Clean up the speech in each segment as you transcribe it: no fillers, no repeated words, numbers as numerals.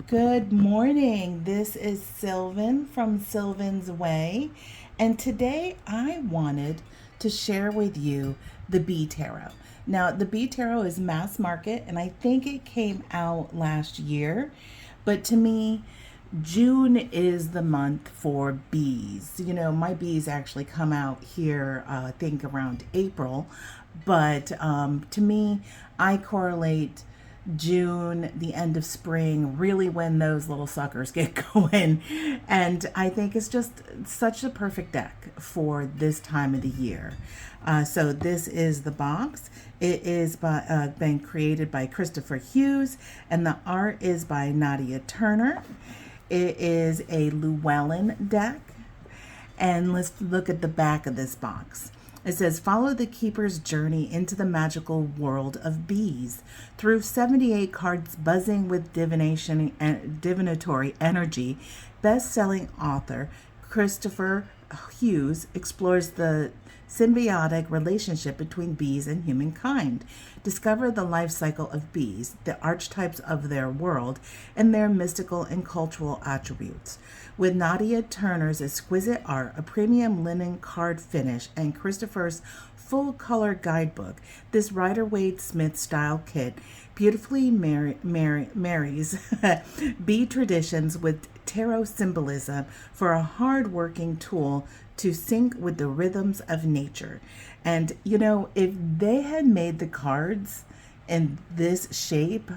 Good morning. This is Sylvan from Sylvan's Way, and today I wanted to share with you the Bee Tarot. Now, the Bee Tarot is mass market, and I think it came out last year, but to me, June is the month for bees. You know, my bees actually come out here, I think around April, but to me, I correlate June, the end of spring, really when those little suckers get going. And I think it's just such a perfect deck for this time of the year. So this is the box. It is been created by Kristoffer Hughes, and the art is by Nadia Turner. It is a Llewellyn deck. And let's look at the back of this box. It says, follow the keeper's journey into the magical world of bees. Through 78 cards buzzing with divination and divinatory energy, best-selling author Kristoffer Hughes explores the symbiotic relationship between bees and humankind. Discover the life cycle of bees, the archetypes of their world, and their mystical and cultural attributes. With Nadia Turner's exquisite art, a premium linen card finish, and Kristoffer's full-color guidebook, this Rider-Waite Smith style kit beautifully marries bee traditions with tarot symbolism for a hard-working tool to sync with the rhythms of nature. And, you know, if they had made the cards in this shape,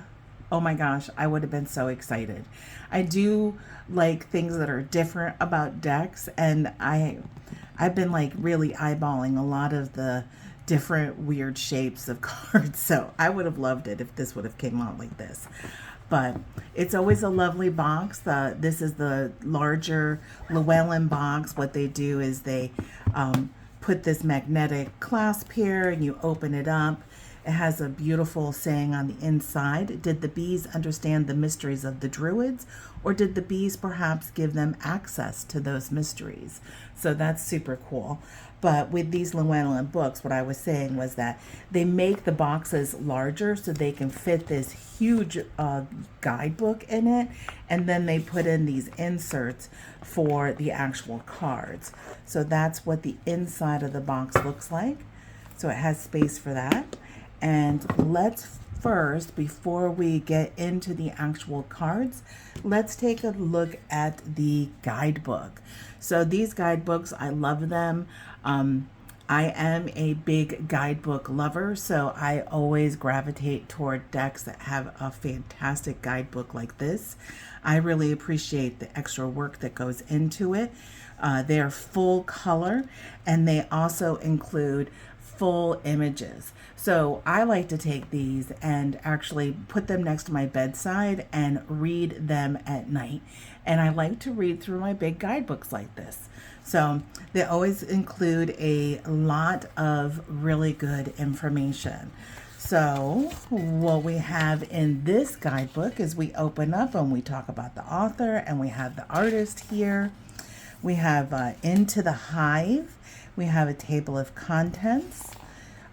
oh my gosh, I would have been so excited. I do like things that are different about decks, and I've been like really eyeballing a lot of the different weird shapes of cards. So I would have loved it if this would have came out like this. But it's always a lovely box. This is the larger Llewellyn box. What they do is they put this magnetic clasp here, and you open it up. It has a beautiful saying on the inside. Did the bees understand the mysteries of the druids, or did the bees perhaps give them access to those mysteries? So that's super cool. But with these Llewellyn books, what I was saying was that they make the boxes larger so they can fit this huge guidebook in it, and then they put in these inserts for the actual cards. So that's what the inside of the box looks like. So it has space for that. And let's first, before we get into the actual cards, let's take a look at the guidebook. So these guidebooks, I love them. I am a big guidebook lover, so I always gravitate toward decks that have a fantastic guidebook like this. I really appreciate the extra work that goes into it. They're full color, and they also include full images. So I like to take these and actually put them next to my bedside and read them at night. And I like to read through my big guidebooks like this. So they always include a lot of really good information. So what we have in this guidebook is we open up and we talk about the author, and we have the artist here. We have Into the Hive. We have a table of contents.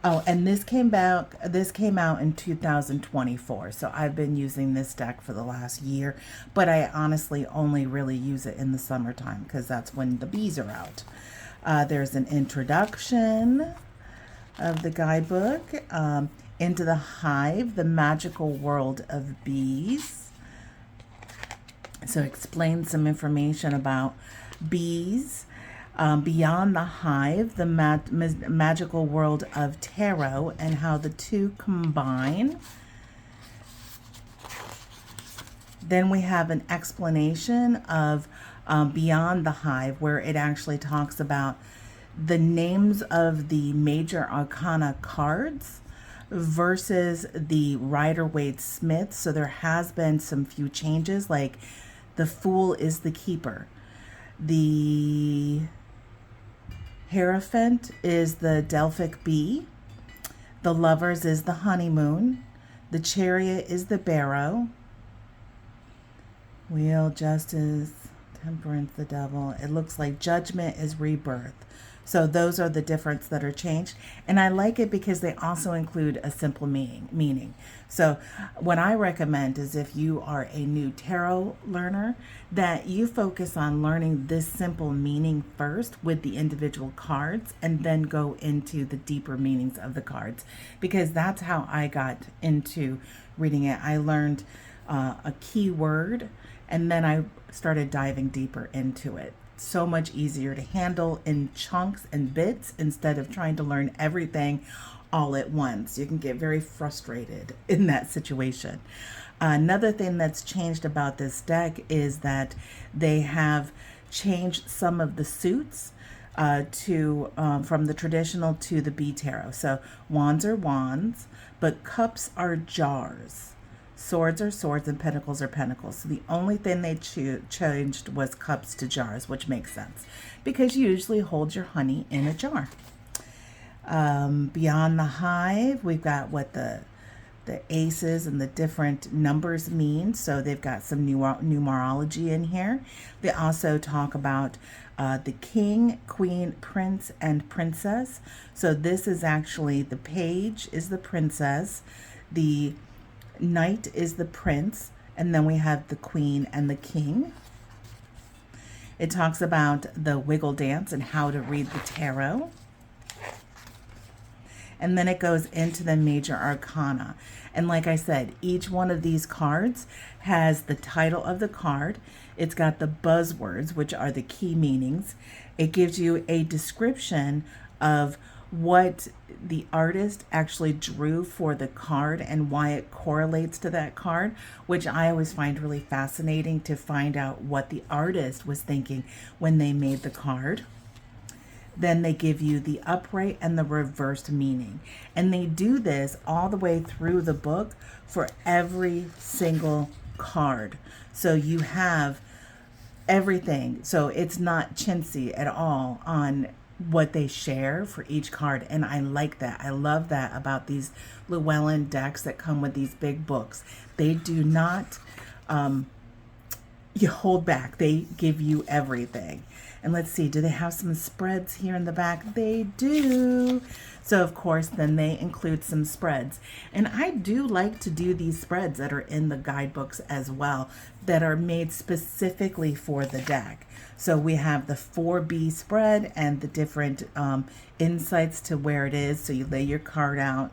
Oh, and this came out in 2024. So I've been using this deck for the last year, but I honestly only really use it in the summertime because that's when the bees are out. There's an introduction of the guidebook, Into the Hive, the magical world of bees. So it explains some information about bees. Beyond the Hive, the magical world of tarot, and how the two combine. Then we have an explanation of Beyond the Hive, where it actually talks about the names of the major arcana cards versus the Rider-Waite Smith. So there has been some few changes, like the Fool is the keeper. The Hierophant is the Delphic bee. The Lovers is the honeymoon. The Chariot is the barrow. Wheel, Justice, Temperance, the devil. It looks like Judgment is rebirth. So those are the difference that are changed. And I like it because they also include a simple meaning. So what I recommend is if you are a new tarot learner, that you focus on learning this simple meaning first with the individual cards and then go into the deeper meanings of the cards, because that's how I got into reading it. I learned a key word and then I started diving deeper into it. So much easier to handle in chunks and bits instead of trying to learn everything all at once. You can get very frustrated in that situation. Another thing that's changed about this deck is that they have changed some of the suits to from the traditional to the B tarot. So wands are wands, but cups are jars. Swords are swords and pentacles are pentacles. So the only thing they changed was cups to jars, which makes sense because you usually hold your honey in a jar. Beyond the hive, we've got what the aces and the different numbers mean. So they've got some numerology in here. They also talk about the king, queen, prince, and princess. So this is actually the page is the princess, the knight is the prince, and then we have the queen and the king. It talks about the wiggle dance and how to read the tarot. And then it goes into the major arcana. And like I said, each one of these cards has the title of the card. It's got the buzzwords, which are the key meanings. It gives you a description of what the artist actually drew for the card and why it correlates to that card, which I always find really fascinating to find out what the artist was thinking when they made the card. Then they give you the upright and the reversed meaning. And they do this all the way through the book for every single card. So you have everything. So it's not chintzy at all on what they share for each card. And I like that. I love that about these Llewellyn decks that come with these big books. They do not you hold back. They give you everything. And let's see, do they have some spreads here in the back? They do. So of course, then they include some spreads. And I do like to do these spreads that are in the guidebooks as well, that are made specifically for the deck. So we have the 4B spread and the different insights to where it is. So you lay your card out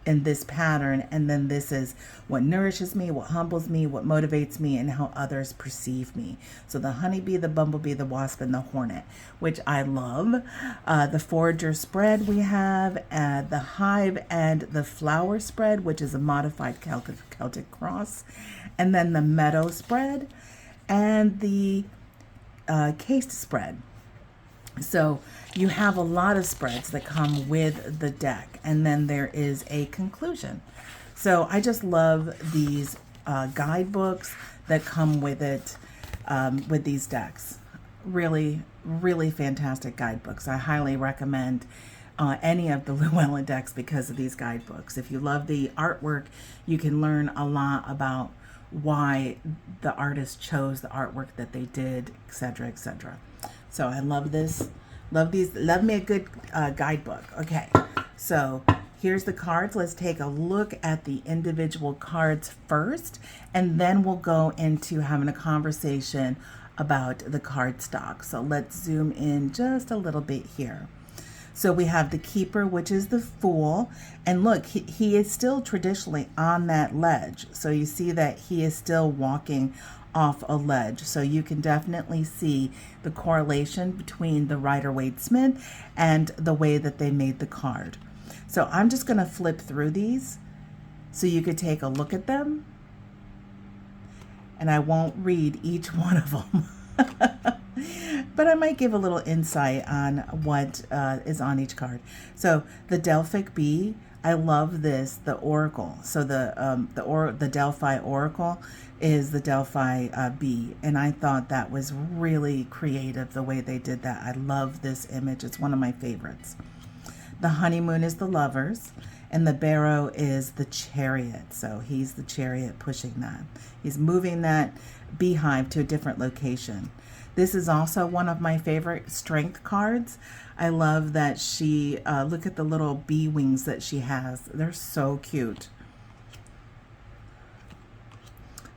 in this pattern, and then this is what nourishes me, what humbles me, what motivates me, and how others perceive me. So the honeybee, the bumblebee, the wasp, and the hornet, which I love. The forager spread we have, the hive and the flower spread, which is a modified Celtic cross, and then the meadow spread and the cased spread. So you have a lot of spreads that come with the deck, and then there is a conclusion. So I just love these guidebooks that come with it, with these decks. Really, really fantastic guidebooks. I highly recommend any of the Llewellyn decks because of these guidebooks. If you love the artwork, you can learn a lot about why the artist chose the artwork that they did, etc., etc. So I love this, love these, love me a good guidebook. Okay, so here's the cards. Let's take a look at the individual cards first, and then we'll go into having a conversation about the cardstock. So let's zoom in just a little bit here. So we have the keeper, which is the fool. And look, he is still traditionally on that ledge. So you see that he is still walking off a ledge. So you can definitely see the correlation between the Rider-Waite-Smith and the way that they made the card. So I'm just going to flip through these so you could take a look at them. And I won't read each one of them. But I might give a little insight on what is on each card. So the Delphic Bee, I love this, the Oracle. So the Delphi Oracle is the Delphi bee, and I thought that was really creative the way they did that. I love this image. It's one of my favorites. The honeymoon is the lovers, and the barrow is the chariot. So he's the chariot pushing that. He's moving that beehive to a different location. This is also one of my favorite strength cards. I love that she, look at the little bee wings that she has. They're so cute.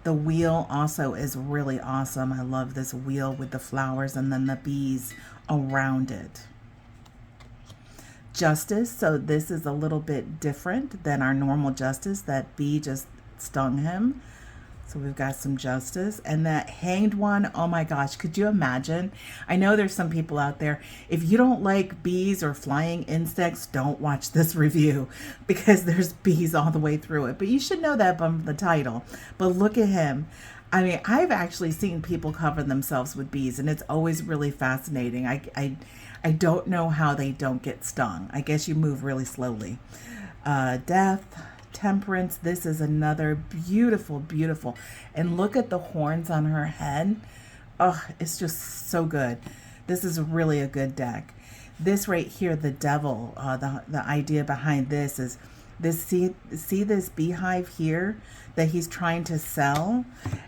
The wheel also is really awesome. I love this wheel with the flowers and then the bees around it. Justice, so this is a little bit different than our normal Justice. That bee just stung him. So we've got some Justice. And that hanged one, oh my gosh, could you imagine? I know there's some people out there, if you don't like bees or flying insects, don't watch this review because there's bees all the way through it. But you should know that from the title. But look at him. I mean, I've actually seen people cover themselves with bees, and it's always really fascinating. I don't know how they don't get stung. I guess you move really slowly. Death, Temperance. This is another beautiful, beautiful. And look at the horns on her head. Oh, it's just so good. This is really a good deck. This right here, the Devil, the idea behind this is this, see this beehive here that he's trying to sell?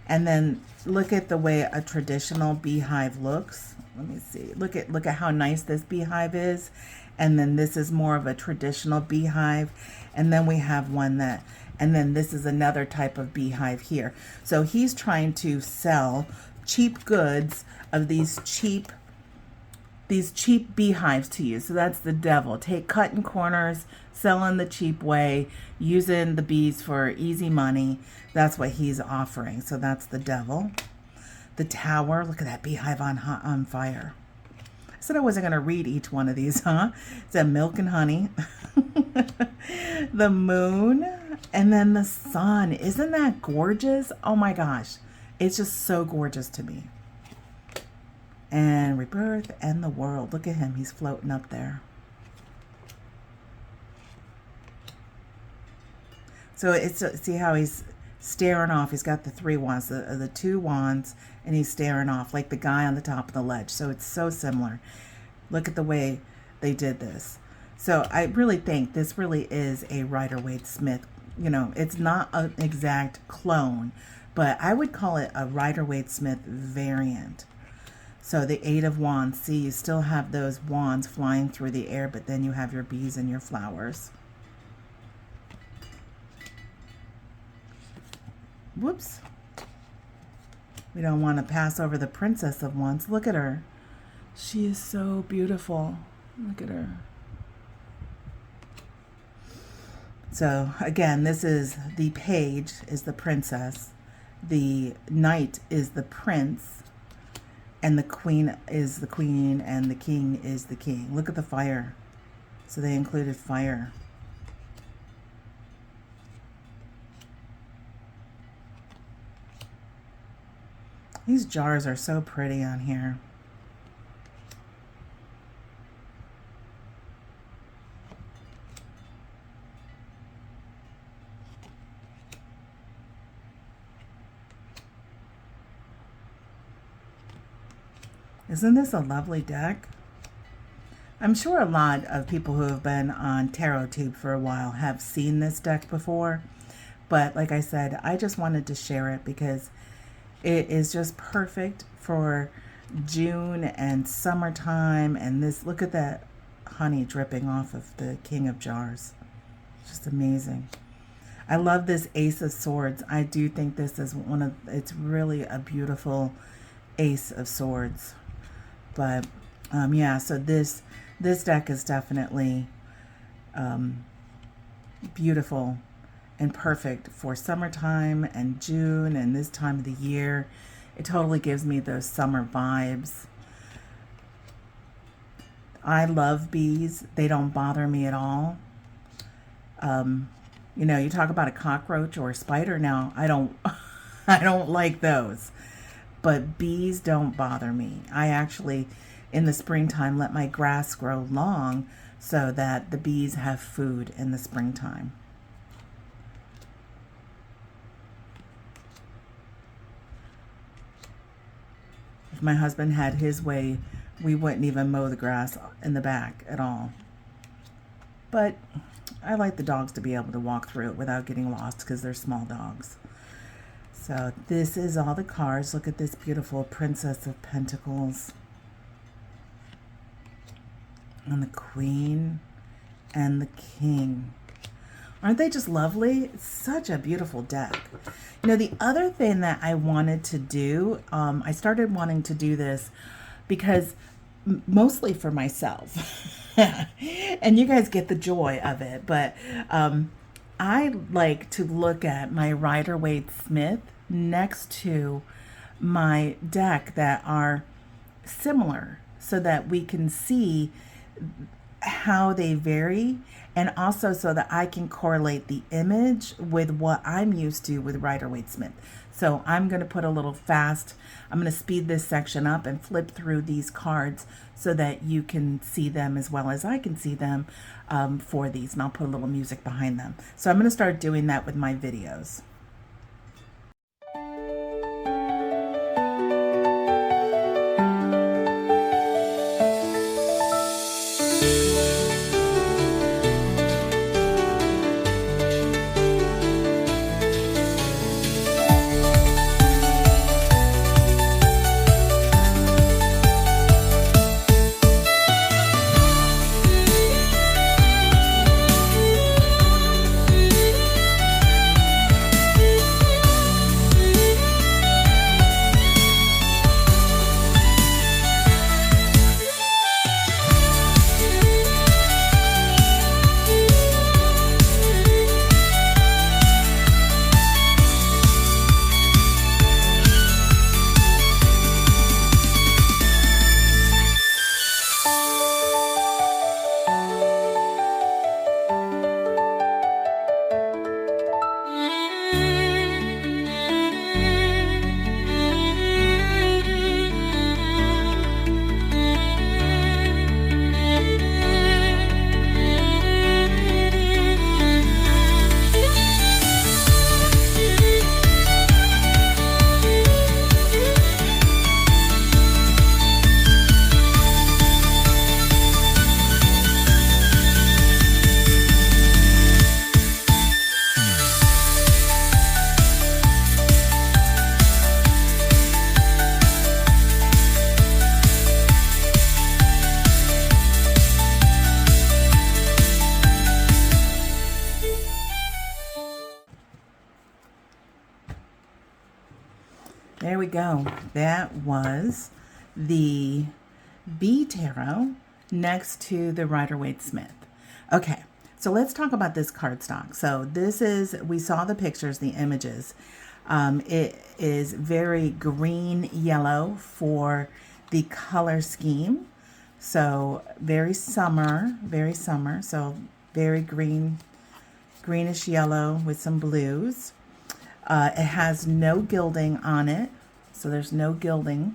And then look at the way a traditional beehive looks. Let me see. Look at how nice this beehive is. And then this is more of a traditional beehive. And then we have one that, and then this is another type of beehive here. So he's trying to sell cheap goods of these cheap beehives to you. So that's the Devil. Cutting corners, selling the cheap way, using the bees for easy money. That's what he's offering. So that's the Devil. The Tower. Look at that beehive on fire. I said I wasn't going to read each one of these, huh? It's a Milk and Honey. The Moon. And then the Sun. Isn't that gorgeous? Oh my gosh. It's just so gorgeous to me. And Rebirth and the World. Look at him. He's floating up there. So it's, see how he's staring off. He's got the 3 wands, the 2 wands, and he's staring off like the guy on the top of the ledge. So it's so similar. Look at the way they did this. So I really think this really is a Rider-Waite-Smith. You know, it's not an exact clone, but I would call it a Rider-Waite-Smith variant. So the 8 of Wands, see, you still have those wands flying through the air, but then you have your bees and your flowers. Whoops. We don't want to pass over the Princess of Wands. Look at her. She is so beautiful. Look at her. So again, this is the Page is the Princess. The Knight is the Prince. And the Queen is the Queen. And the King is the King. Look at the fire. So they included fire. These jars are so pretty on here. Isn't this a lovely deck? I'm sure a lot of people who have been on TarotTube for a while have seen this deck before, but like I said, I just wanted to share it because it is just perfect for June and summertime. And this, look at that honey dripping off of the King of Jars. Just amazing. I love this Ace of Swords. I do think this is it's really a beautiful Ace of Swords. But yeah, so this deck is definitely beautiful and perfect for summertime and June and this time of the year. It totally gives me those summer vibes. I love bees. They don't bother me at all. You know, you talk about a cockroach or a spider now. I don't like those. But bees don't bother me. I actually, in the springtime, let my grass grow long so that the bees have food in the springtime. If my husband had his way, we wouldn't even mow the grass in the back at all. But I like the dogs to be able to walk through it without getting lost because they're small dogs. So this is all the cards. Look at this beautiful Princess of Pentacles. And the Queen and the King. Aren't they just lovely? It's such a beautiful deck. You know, the other thing that I wanted to do, I started wanting to do this because mostly for myself. And you guys get the joy of it. But I like to look at my Rider-Waite-Smith next to my deck that are similar so that we can see how they vary, and also so that I can correlate the image with what I'm used to with Rider-Waite-Smith. So I'm going to put a little fast, I'm going to speed this section up and flip through these cards so that you can see them as well as I can see them for these, and I'll put a little music behind them. So I'm going to start doing that with my videos. There we go. That was the B Tarot next to the Rider-Waite-Smith. Okay, so let's talk about this cardstock. So this is, we saw the pictures, the images. It is very green yellow for the color scheme. So very summer, so very green, greenish yellow with some blues. It has no gilding on it, so there's no gilding.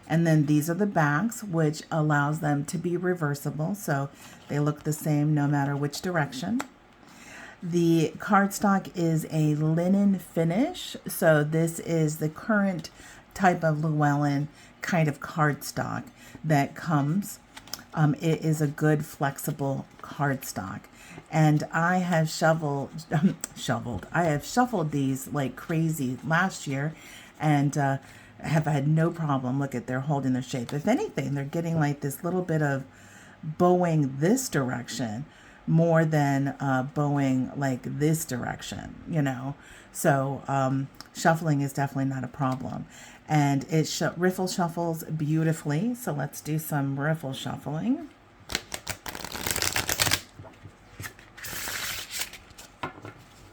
And then these are the backs, which allows them to be reversible, so they look the same no matter which direction. The cardstock is a linen finish, so this is the current type of Llewellyn kind of cardstock that comes. It is a good flexible cardstock. And I have I have shuffled these like crazy last year, and have had no problem. Look at, they're holding their shape. If anything, they're getting like this little bit of bowing this direction more than bowing like this direction, you know. So shuffling is definitely not a problem. And it riffle shuffles beautifully. So let's do some riffle shuffling.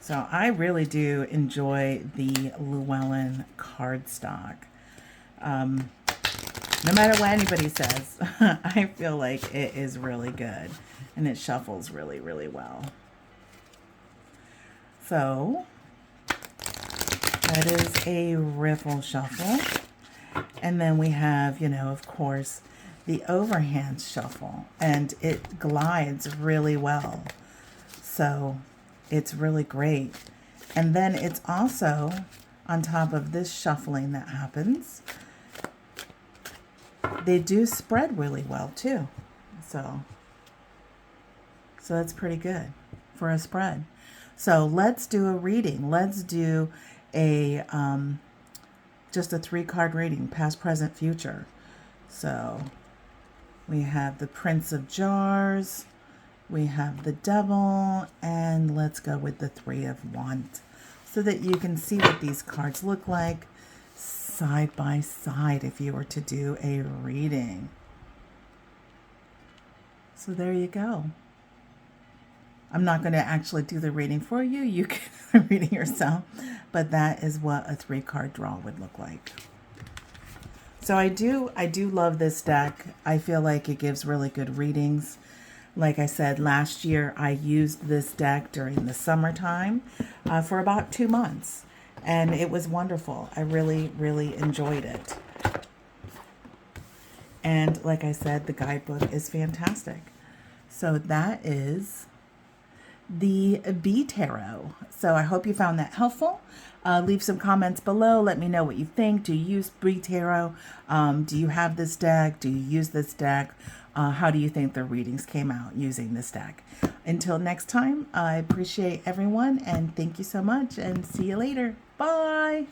So I really do enjoy the Llewellyn cardstock. No matter what anybody says, I feel like it is really good. And it shuffles really, really well. So that is a riffle shuffle. And then we have, you know, of course, the overhand shuffle. And it glides really well. So it's really great. And then it's also on top of this shuffling that happens. They do spread really well too. So that's pretty good for a spread. So let's do a reading. Let's do a just a 3-card reading, past, present, future. So we have the Prince of Jars, we have the Devil, and let's go with the 3 of Wands so that you can see what these cards look like side by side if you were to do a reading. So there you go. I'm not going to actually do the reading for you. You can do the reading yourself, but that is what a 3-card draw would look like. So I do love this deck. I feel like it gives really good readings. Like I said, last year I used this deck during the summertime for about 2 months, and it was wonderful. I really, really enjoyed it. And like I said, the guidebook is fantastic. So that is the Bee Tarot. So I hope you found that helpful. Leave some comments below. Let me know what you think. Do you use Bee Tarot? Do you have this deck? Do you use this deck? How do you think the readings came out using this deck? Until next time, I appreciate everyone and thank you so much and see you later. Bye.